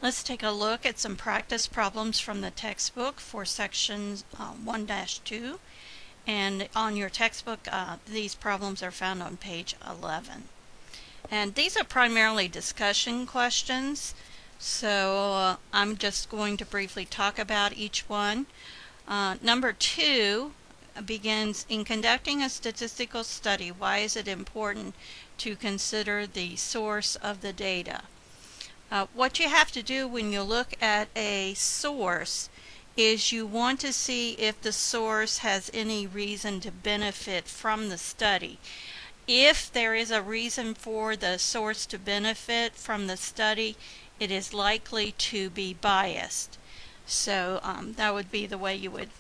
Let's take a look at some practice problems from the textbook for section 1-2. And on your textbook, these problems are found on page 11. And these are primarily discussion questions, so I'm just going to briefly talk about each one. Number 2 begins, in conducting a statistical study, why is it important to consider the source of the data? What you have to do when you look at a source is you want to see if the source has any reason to benefit from the study. If there is a reason for the source to benefit from the study, it is likely to be biased. So that would be the way you would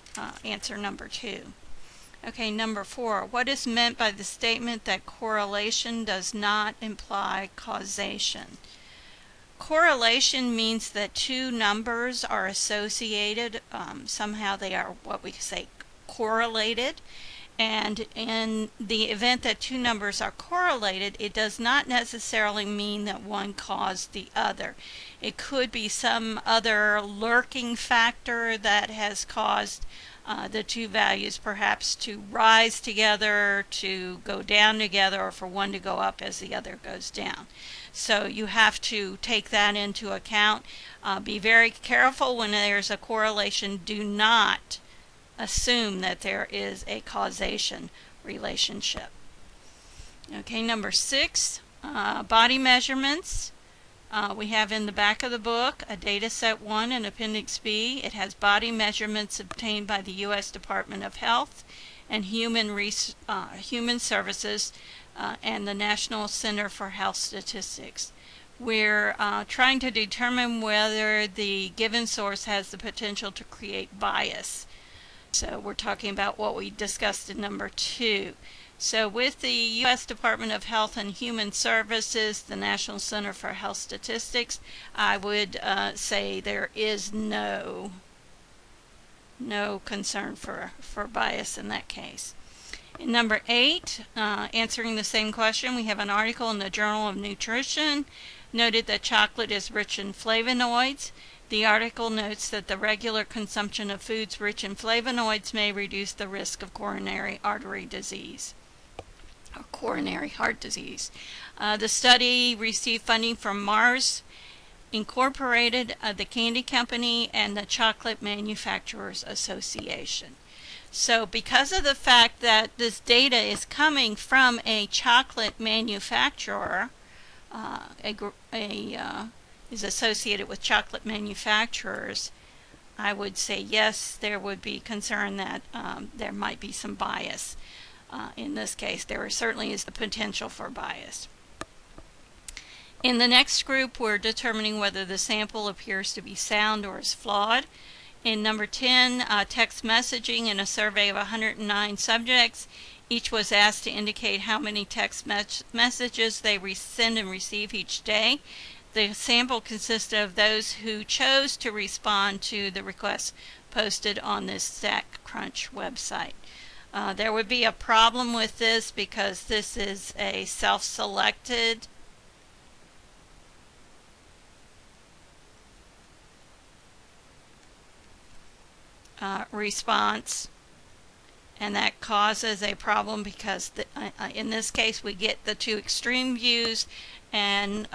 answer number 2. Okay, number 4. What is meant by the statement that correlation does not imply causation? Correlation means that two numbers are associated. Somehow they are what we say correlated. And in the event that two numbers are correlated, it does not necessarily mean that one caused the other. It could be some other lurking factor that has caused the two values perhaps to rise together, to go down together, or for one to go up as the other goes down. So you have to take that into account. Be very careful when there's a correlation. Do not assume that there is a causation relationship. Okay, number 6, body measurements. We have in the back of the book a data set 1 and Appendix B. It has body measurements obtained by the U.S. Department of Health and Human Services and the National Center for Health Statistics. We're trying to determine whether the given source has the potential to create bias. So we're talking about what we discussed in number 2. So with the U.S. Department of Health and Human Services, the National Center for Health Statistics, I would say there is no concern for bias in that case. In number 8, answering the same question, we have an article in the Journal of Nutrition noted that chocolate is rich in flavonoids. The article notes that the regular consumption of foods rich in flavonoids may reduce the risk of coronary artery disease or coronary heart disease. The study received funding from Mars Incorporated, the candy company, and the Chocolate Manufacturers Association. So because of the fact that this data is coming from a chocolate manufacturer, is associated with chocolate manufacturers, I would say yes, there would be concern that there might be some bias. In this case, there certainly is the potential for bias. In the next group, we're determining whether the sample appears to be sound or is flawed. In number 10, text messaging. In a survey of 109 subjects, each was asked to indicate how many text messages they send and receive each day. The sample consisted of those who chose to respond to the requests posted on this StatCrunch website. There would be a problem with this because this is a self-selected response, and that causes a problem because in this case we get the two extreme views and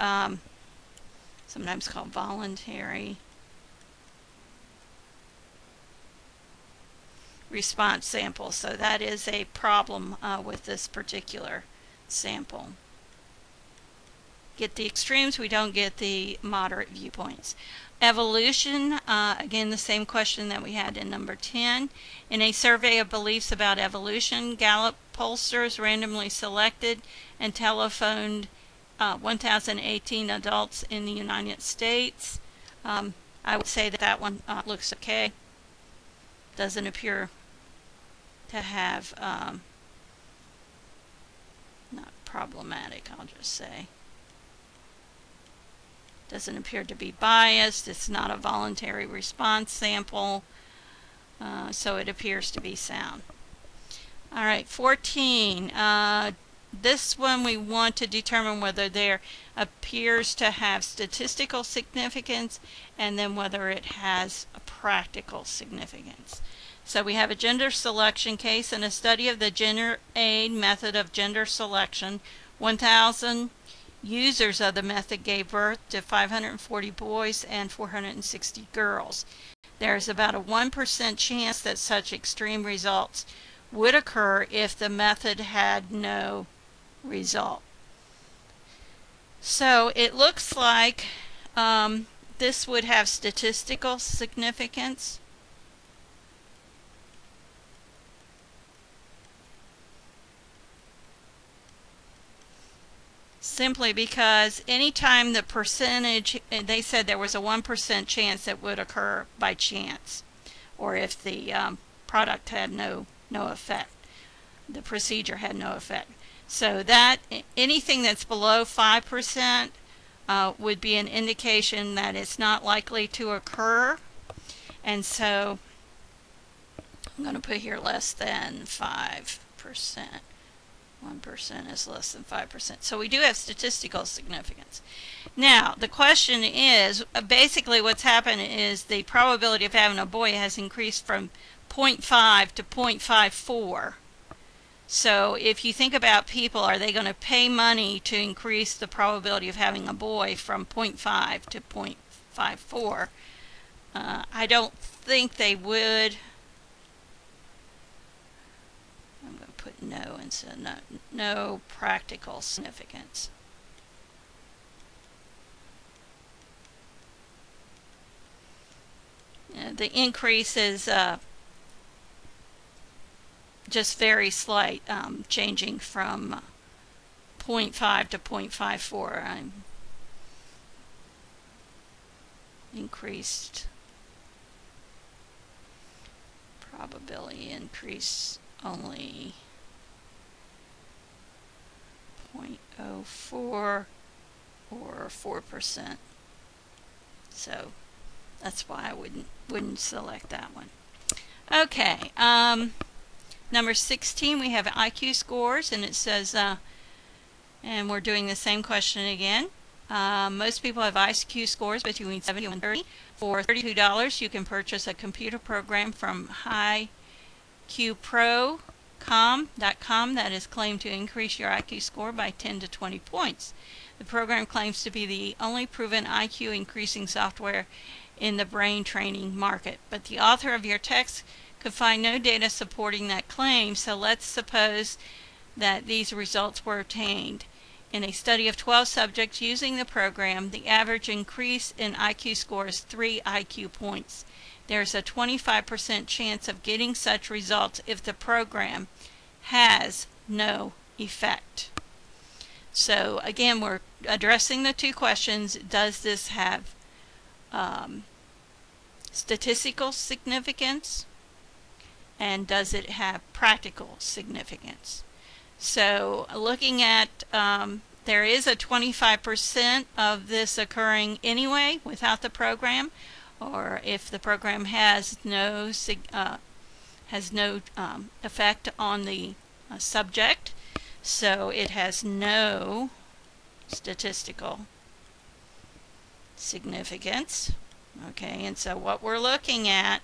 sometimes called voluntary response sample. So that is a problem with this particular sample. Get the extremes, we don't get the moderate viewpoints. Evolution, again the same question that we had in number 10. In a survey of beliefs about evolution, Gallup pollsters randomly selected and telephoned 1,018 adults in the United States. I would say that that one looks okay. Doesn't appear to have, not problematic, I'll just say. Doesn't appear to be biased. It's not a voluntary response sample, so it appears to be sound. All right, 14. this one we want to determine whether there appears to have statistical significance and then whether it has a practical significance. So we have a gender selection case. In a study of the gender aid method of gender selection, 1,000 users of the method gave birth to 540 boys and 460 girls. There's about a 1% chance that such extreme results would occur if the method had no result. So it looks like this would have statistical significance. Simply because anytime the percentage, they said there was a 1% chance that would occur by chance, or if the product had no effect, the procedure had no effect. So that anything that's below 5% would be an indication that it's not likely to occur. And so I'm going to put here less than 5%. 1% is less than 5%. So we do have statistical significance. Now, the question is, basically what's happened is the probability of having a boy has increased from 0.5 to 0.54. So if you think about people, are they going to pay money to increase the probability of having a boy from 0.5 to 0.54? I don't think they would. I'm going to put no instead of no practical significance. The increase is just very slight, changing from 0.5 to 0.54. Increased probability increase only 0.04 or 4%. So that's why I wouldn't select that one. Okay, number 16, we have IQ scores, and it says, and we're doing the same question again. Most people have IQ scores between 70 and 30. For $32, you can purchase a computer program from HiQPro.com that is claimed to increase your IQ score by 10 to 20 points. The program claims to be the only proven IQ increasing software in the brain training market, but the author of your text could find no data supporting that claim, so let's suppose that these results were obtained. In a study of 12 subjects using the program, the average increase in IQ score is 3 IQ points. There's a 25% chance of getting such results if the program has no effect. So again, we're addressing the two questions. Does this have statistical significance? And does it have practical significance? So looking at, there is a 25% of this occurring anyway without the program, or if the program has no effect on the subject, so it has no statistical significance. Okay, and so what we're looking at,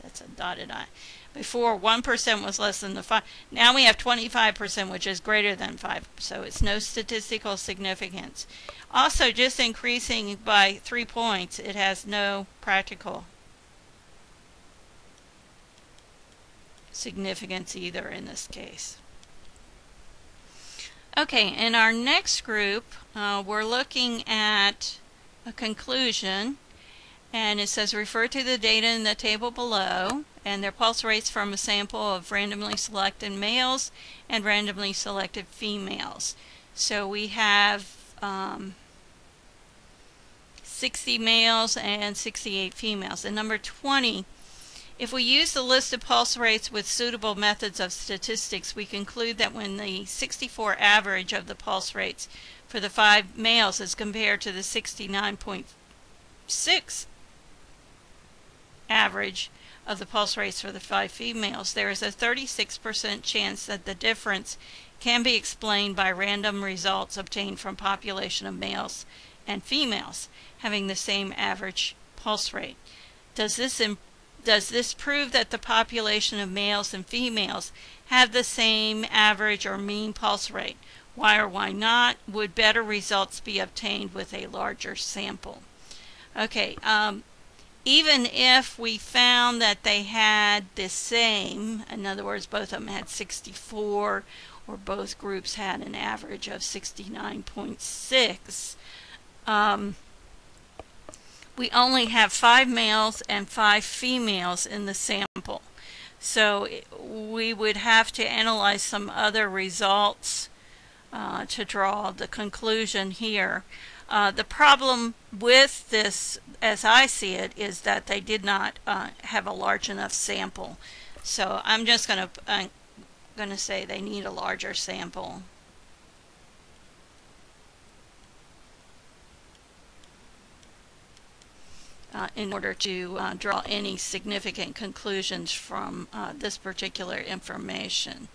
that's a dotted I. Before 1% was less than the 5. Now we have 25%, which is greater than 5. So it's no statistical significance. Also, just increasing by 3 points, it has no practical significance either in this case. Okay, in our next group, we're looking at a conclusion. And it says refer to the data in the table below and their pulse rates from a sample of randomly selected males and randomly selected females. So we have 60 males and 68 females. And number 20, if we use the list of pulse rates with suitable methods of statistics, we conclude that when the 64 average of the pulse rates for the 5 males is compared to the 69.6 average of the pulse rates for the 5 females, there is a 36% chance that the difference can be explained by random results obtained from population of males and females having the same average pulse rate. Does this prove that the population of males and females have the same average or mean pulse rate? Why or why not? Would better results be obtained with a larger sample? Okay, even if we found that they had the same, in other words, both of them had 64, or both groups had an average of 69.6, we only have 5 males and 5 females in the sample. So we would have to analyze some other results to draw the conclusion here. The problem with this, as I see it, is that they did not have a large enough sample. So I'm just going to say they need a larger sample. In order to draw any significant conclusions from this particular information.